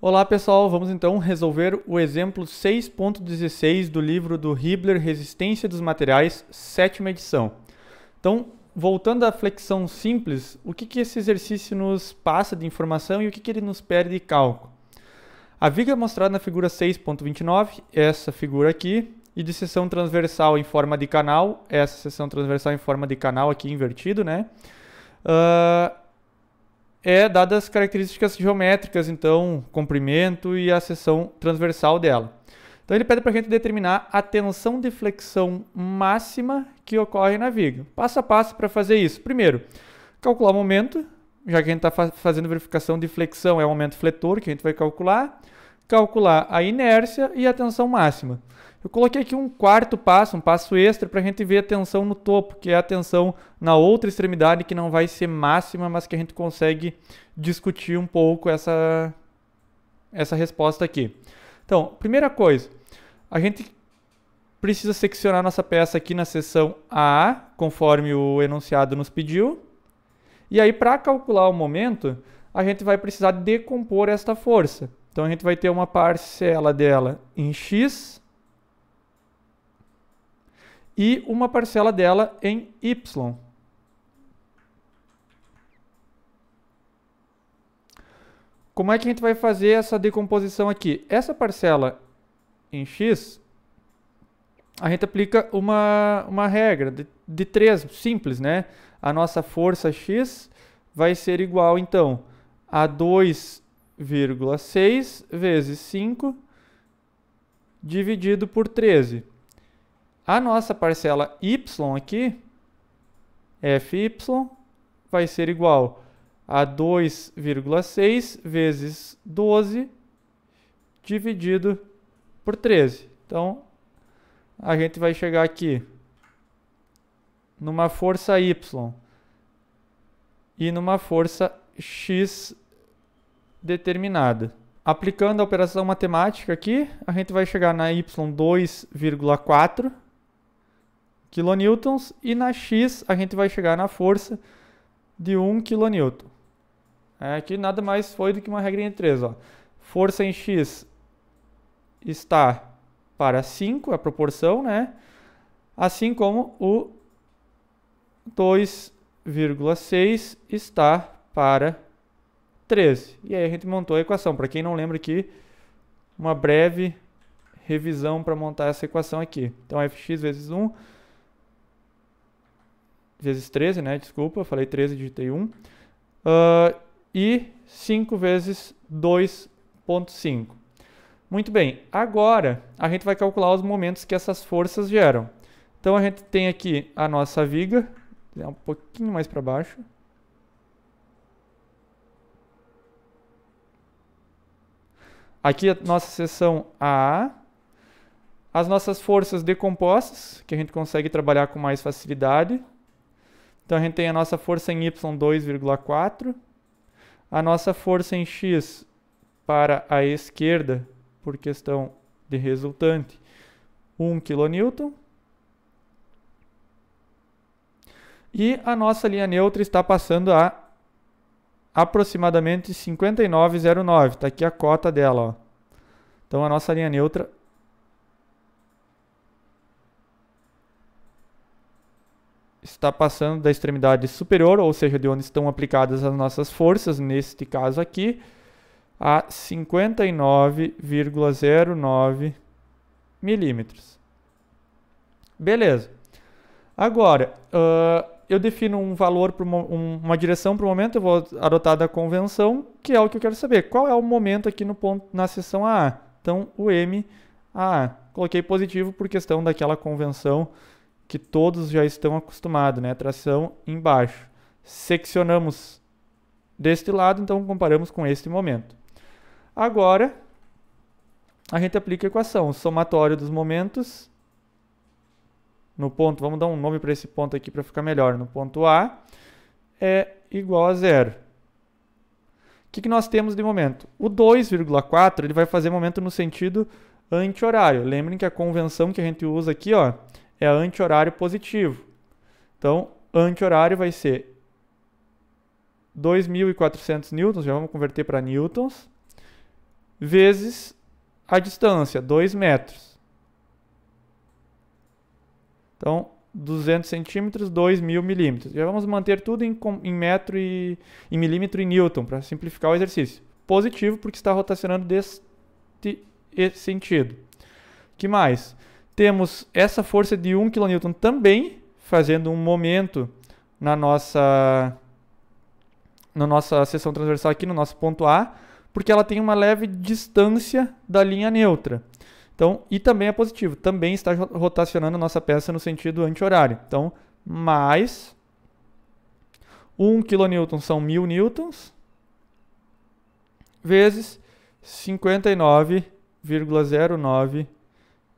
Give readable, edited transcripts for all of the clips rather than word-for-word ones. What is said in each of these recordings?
Olá pessoal, vamos então resolver o exemplo 6.16 do livro do Hibbeler, Resistência dos Materiais, 7ª edição. Então, voltando à flexão simples, o que esse exercício nos passa de informação e o que ele nos pede de cálculo? A viga mostrada na figura 6.29, essa figura aqui, e de seção transversal em forma de canal, essa seção transversal em forma de canal aqui invertido, né? Dadas as características geométricas, então, comprimento e a seção transversal dela. Então ele pede para a gente determinar a tensão de flexão máxima que ocorre na viga. Passo a passo para fazer isso. Primeiro, calcular o momento, já que a gente está fazendo verificação de flexão, é o momento fletor que a gente vai calcular. Calcular a inércia e a tensão máxima. Eu coloquei aqui um quarto passo, um passo extra, para a gente ver a tensão no topo, que é a tensão na outra extremidade, que não vai ser máxima, mas que a gente consegue discutir um pouco essa resposta aqui. Então, primeira coisa, a gente precisa seccionar nossa peça aqui na seção AA, conforme o enunciado nos pediu. E aí, para calcular o momento, a gente vai precisar decompor esta força. Então, a gente vai ter uma parcela dela em x e uma parcela dela em y. Como é que a gente vai fazer essa decomposição aqui? Essa parcela em x, a gente aplica uma regra de 3, simples, né? A nossa força x vai ser igual, então, a 2,6 vezes 5 dividido por 13. A nossa parcela y aqui, Fy, vai ser igual a 2,6 vezes 12 dividido por 13. Então, a gente vai chegar aqui numa força y e numa força x determinada. Aplicando a operação matemática aqui, a gente vai chegar na y 2,4 kN e na x a gente vai chegar na força de 1 kN. Aqui nada mais foi do que uma regrinha de 3. Ó. Força em x está para 5, a proporção, né? Assim como o 2,6 está para 13. E aí a gente montou a equação. Para quem não lembra aqui, uma breve revisão para montar essa equação aqui. Então, fx vezes 1 vezes 13, né? Desculpa, falei 13, digitei 1. E 5 vezes 2,5. Muito bem, agora a gente vai calcular os momentos que essas forças geram. Então a gente tem aqui a nossa viga, um pouquinho mais para baixo. Aqui a nossa seção AA. As nossas forças decompostas, que a gente consegue trabalhar com mais facilidade. Então a gente tem a nossa força em y 2,4, a nossa força em x para a esquerda, por questão de resultante, 1 kN. E a nossa linha neutra está passando a aproximadamente 59,09. Está aqui a cota dela. Ó. Então a nossa linha neutra está passando da extremidade superior, ou seja, de onde estão aplicadas as nossas forças, neste caso aqui, a 59,09 milímetros. Beleza. Agora, eu defino um valor, uma direção para o momento, eu vou adotar da convenção, que é o que eu quero saber. Qual é o momento aqui no ponto, na seção AA? Então, o MAA. Coloquei positivo por questão daquela convenção que todos já estão acostumados, né? Tração embaixo. Seccionamos deste lado, então comparamos com este momento. Agora, a gente aplica a equação. O somatório dos momentos no ponto, vamos dar um nome para esse ponto aqui para ficar melhor. No ponto A é igual a 0. O que nós temos de momento? O 2,4 ele vai fazer momento no sentido anti-horário. Lembrem que a convenção que a gente usa aqui, ó, é anti-horário positivo. Então, anti-horário vai ser 2.400 newtons, já vamos converter para newtons, vezes a distância, 2 metros. Então, 200 centímetros, 2.000 milímetros. Já vamos manter tudo em metro e em milímetro e newton, para simplificar o exercício. Positivo, porque está rotacionando deste sentido. Que mais? Temos essa força de 1 kN também, fazendo um momento na nossa seção transversal aqui, no nosso ponto A, porque ela tem uma leve distância da linha neutra. Então, e também é positivo, também está rotacionando a nossa peça no sentido anti-horário. Então, mais 1 kN são 1.000 newtons, vezes 59,09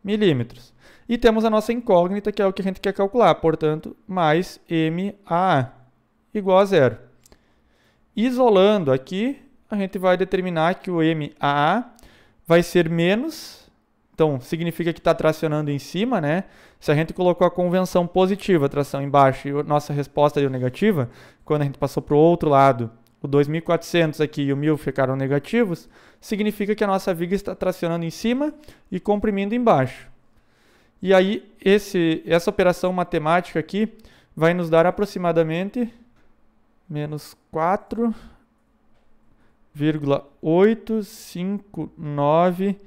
milímetros. E temos a nossa incógnita, que é o que a gente quer calcular, portanto, mais MAA, igual a zero. Isolando aqui, a gente vai determinar que o MAA vai ser menos. Então, significa que está tracionando em cima, né? Se a gente colocou a convenção positiva, tração embaixo, e a nossa resposta deu negativa, quando a gente passou para o outro lado, o 2.400 aqui e o 1.000 ficaram negativos, significa que a nossa viga está tracionando em cima e comprimindo embaixo. E aí, essa operação matemática aqui vai nos dar aproximadamente menos 4,859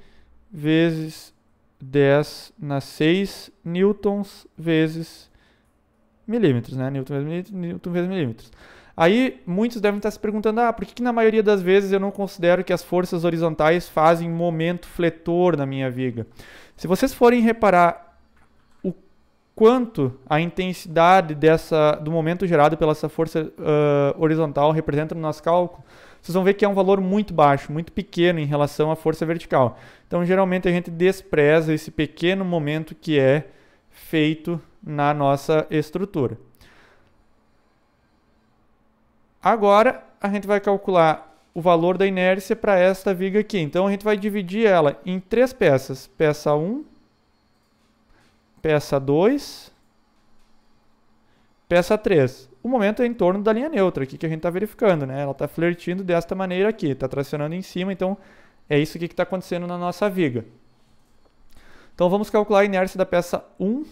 vezes 10 na 6 newtons vezes milímetros, né? Newton vezes milímetros. Aí, muitos devem estar se perguntando, por que na maioria das vezes eu não considero que as forças horizontais fazem momento fletor na minha viga? Se vocês forem reparar o quanto a intensidade do momento gerado pela essa força horizontal representa no nosso cálculo, vocês vão ver que é um valor muito baixo, muito pequeno em relação à força vertical. Então, geralmente, a gente despreza esse pequeno momento que é feito na nossa estrutura. Agora, a gente vai calcular o valor da inércia para esta viga aqui. Então, a gente vai dividir ela em 3 peças. Peça 1, peça 2, peça 3. O momento é em torno da linha neutra, aqui que a gente está verificando, né? Ela está flertindo desta maneira aqui, está tracionando em cima, então é isso aqui que está acontecendo na nossa viga. Então vamos calcular a inércia da peça 1.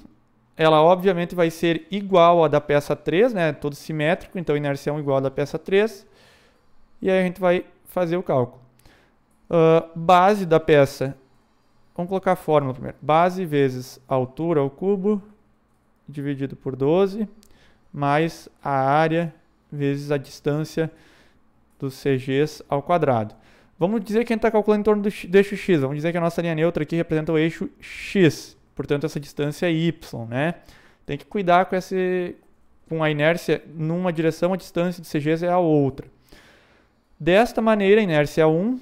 Ela obviamente vai ser igual à da peça 3, né? Todo simétrico, então a inércia 1 igual à da peça 3. E aí a gente vai fazer o cálculo. Base da peça, vamos colocar a fórmula primeiro. Base vezes a altura ao cubo, dividido por 12. Mais a área vezes a distância dos CGs ao quadrado. Vamos dizer que a gente está calculando em torno do eixo X. Vamos dizer que a nossa linha neutra aqui representa o eixo X. Portanto, essa distância é Y, né? Tem que cuidar com a inércia numa direção, a distância dos CGs é a outra. Desta maneira, a inércia 1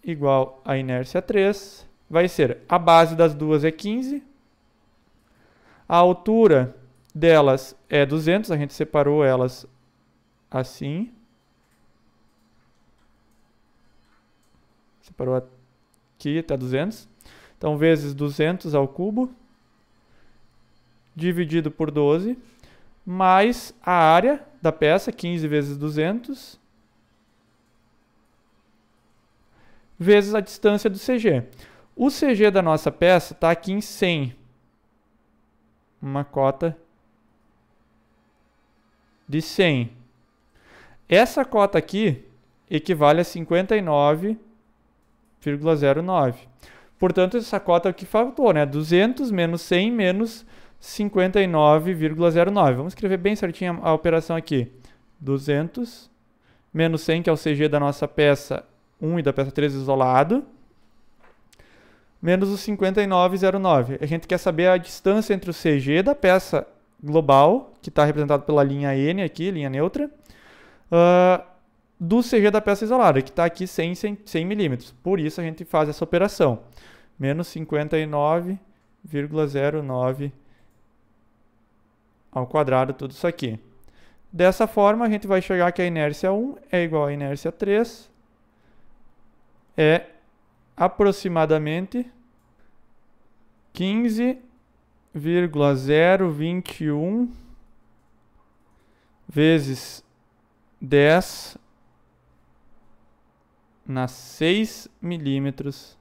igual a inércia 3 vai ser a base das duas é 15. A altura delas é 200, a gente separou elas assim. Separou aqui até 200. Então, vezes 200 ao cubo, dividido por 12, mais a área da peça, 15 vezes 200, vezes a distância do CG. O CG da nossa peça está aqui em 100. Uma cota de 100. Essa cota aqui equivale a 59,09. Portanto, essa cota é o que faltou, né? 200 menos 100 menos 59,09. Vamos escrever bem certinho a operação aqui. 200 menos 100, que é o CG da nossa peça 1 e da peça 3 isolado, menos o 59,09. A gente quer saber a distância entre o CG da peça global, que está representado pela linha N aqui, linha neutra, do CG da peça isolada, que está aqui 100 milímetros. Por isso a gente faz essa operação. Menos 59,09 ao quadrado, tudo isso aqui. Dessa forma, a gente vai chegar que a inércia 1 é igual à inércia 3, é aproximadamente 15,021 vezes 10 na 6 milímetros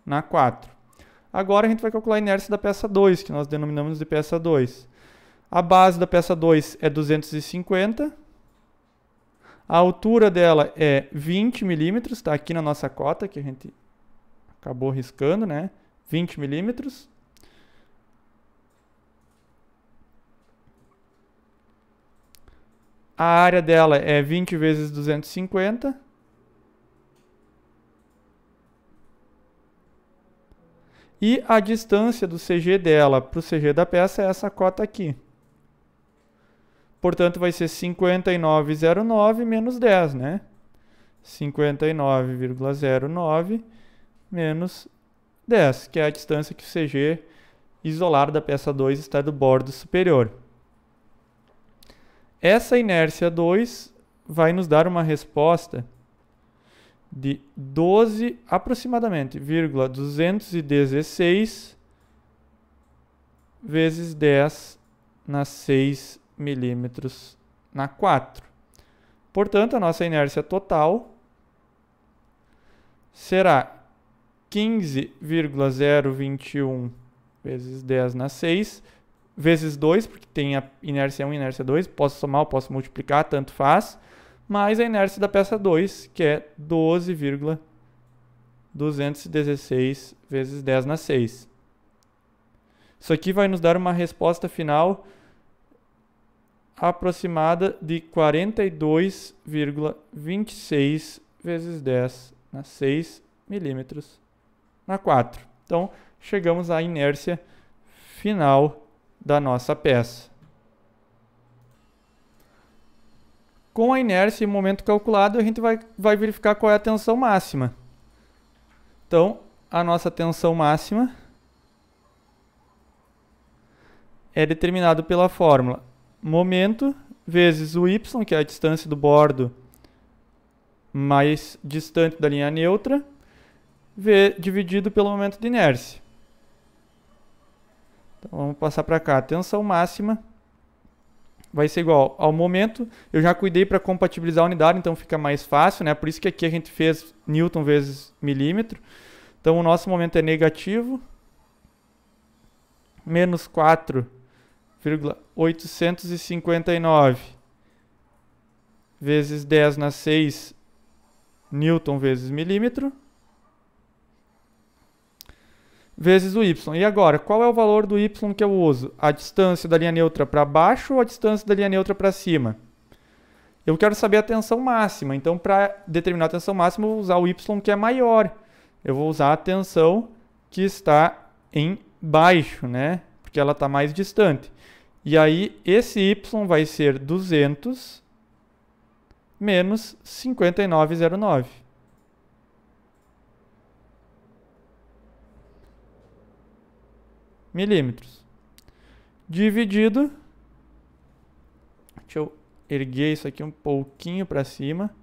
na 4. Agora a gente vai calcular a inércia da peça 2, que nós denominamos de peça 2. A base da peça 2 é 250. A altura dela é 20 milímetros, está aqui na nossa cota, que a gente acabou riscando, né? 20 milímetros. A área dela é 20 vezes 250. E a distância do CG dela para o CG da peça é essa cota aqui. Portanto, vai ser 59,09 menos 10, né? 59,09 menos 10, que é a distância que o CG isolado da peça 2 está do bordo superior. Essa inércia 2 vai nos dar uma resposta de 12, aproximadamente, 216 vezes 10 na 6 milímetros na 4. Portanto, a nossa inércia total será 15,021 vezes 10 na 6, vezes 2, porque tem a inércia 1 e inércia 2, posso somar ou posso multiplicar, tanto faz, mais a inércia da peça 2, que é 12,216 vezes 10 na 6. Isso aqui vai nos dar uma resposta final aproximada de 42,26 vezes 10 na 6 milímetros na 4. Então, chegamos à inércia final da nossa peça. Com a inércia e o momento calculado, a gente vai verificar qual é a tensão máxima. Então, a nossa tensão máxima é determinada pela fórmula momento vezes o y, que é a distância do bordo mais distante da linha neutra, dividido pelo momento de inércia. Então, vamos passar para cá. A tensão máxima vai ser igual ao momento. Eu já cuidei para compatibilizar a unidade, então fica mais fácil, né? Por isso que aqui a gente fez Newton vezes milímetro. Então, o nosso momento é negativo. Menos 4,859 vezes 10 na 6 Newton vezes milímetro. Vezes o y. E agora, qual é o valor do y que eu uso? A distância da linha neutra para baixo ou a distância da linha neutra para cima? Eu quero saber a tensão máxima. Então, para determinar a tensão máxima, eu vou usar o y que é maior. Eu vou usar a tensão que está em baixo, né? Porque ela está mais distante. E aí, esse y vai ser 200 menos 59,09. Milímetros. Dividido. Deixa eu erguer isso aqui um pouquinho para cima,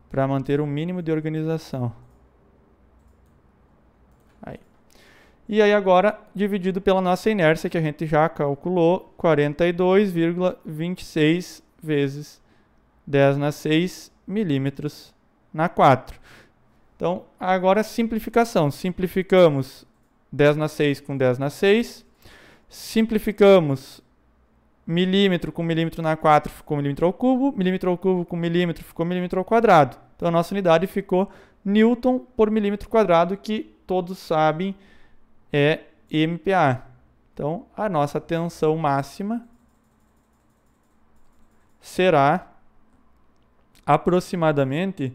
para manter um mínimo de organização. Aí. E aí agora, dividido pela nossa inércia, que a gente já calculou, 42,26 vezes 10 na 6 milímetros na 4. Então, agora simplificação. Simplificamos 10 na 6 com 10 na 6. Simplificamos milímetro com milímetro na 4 ficou milímetro ao cubo com milímetro ficou milímetro ao quadrado. Então a nossa unidade ficou Newton por milímetro quadrado, que todos sabem é MPa. Então a nossa tensão máxima será aproximadamente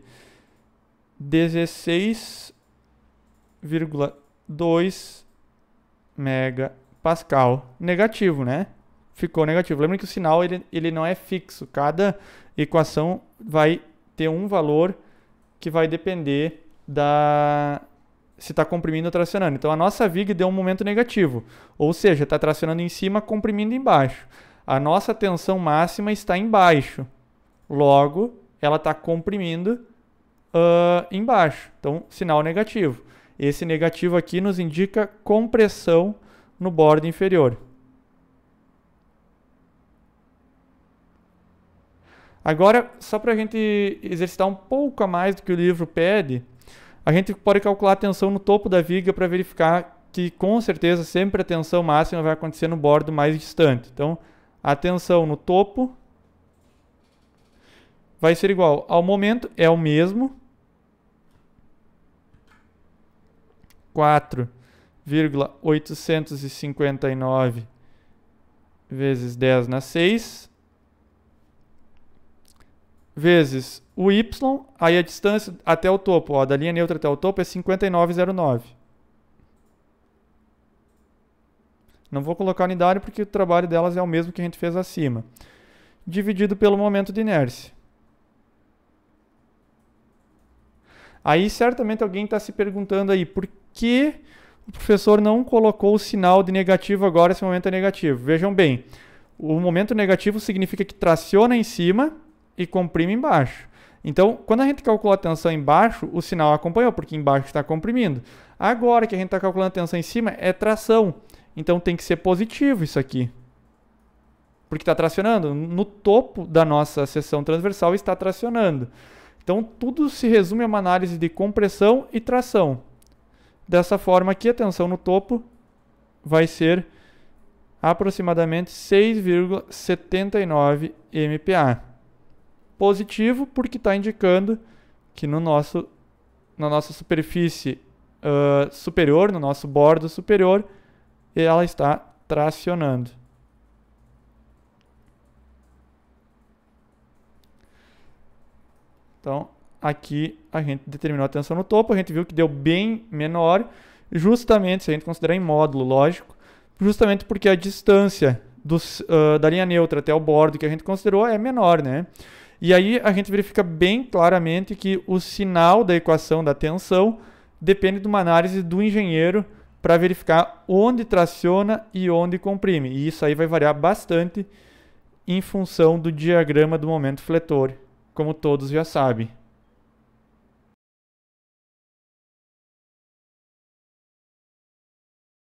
16,2 megapascal. Negativo, né? Ficou negativo. Lembra que o sinal ele não é fixo. Cada equação vai ter um valor que vai depender se está comprimindo ou tracionando. Então a nossa viga deu um momento negativo. Ou seja, está tracionando em cima, comprimindo embaixo. A nossa tensão máxima está embaixo. Logo, ela está comprimindo embaixo. Então, sinal negativo. Esse negativo aqui nos indica compressão no bordo inferior. Agora, só para a gente exercitar um pouco a mais do que o livro pede, a gente pode calcular a tensão no topo da viga para verificar que, com certeza, sempre a tensão máxima vai acontecer no bordo mais distante. Então, a tensão no topo vai ser igual ao momento, é o mesmo, 4,859 vezes 10 na 6, vezes o y, aí a distância até o topo, ó, da linha neutra até o topo é 59,09. Não vou colocar unidade porque o trabalho delas é o mesmo que a gente fez acima. Dividido pelo momento de inércia. Aí certamente alguém está se perguntando aí, por que o professor não colocou o sinal de negativo agora se o momento é negativo? Vejam bem, o momento negativo significa que traciona em cima e comprime embaixo. Então, quando a gente calculou a tensão embaixo, o sinal acompanhou, porque embaixo está comprimindo. Agora que a gente está calculando a tensão em cima, é tração. Então tem que ser positivo isso aqui. Porque está tracionando. No topo da nossa seção transversal está tracionando. Então tudo se resume a uma análise de compressão e tração. Dessa forma aqui, a tensão no topo vai ser aproximadamente 6,79 MPa. Positivo porque está indicando que na nossa superfície superior, no nosso bordo superior, ela está tracionando. Então, aqui a gente determinou a tensão no topo, a gente viu que deu bem menor, justamente, se a gente considerar em módulo, lógico, justamente porque a distância da linha neutra até o bordo que a gente considerou é menor, né? E aí a gente verifica bem claramente que o sinal da equação da tensão depende de uma análise do engenheiro para verificar onde traciona e onde comprime. E isso aí vai variar bastante em função do diagrama do momento fletor, como todos já sabem.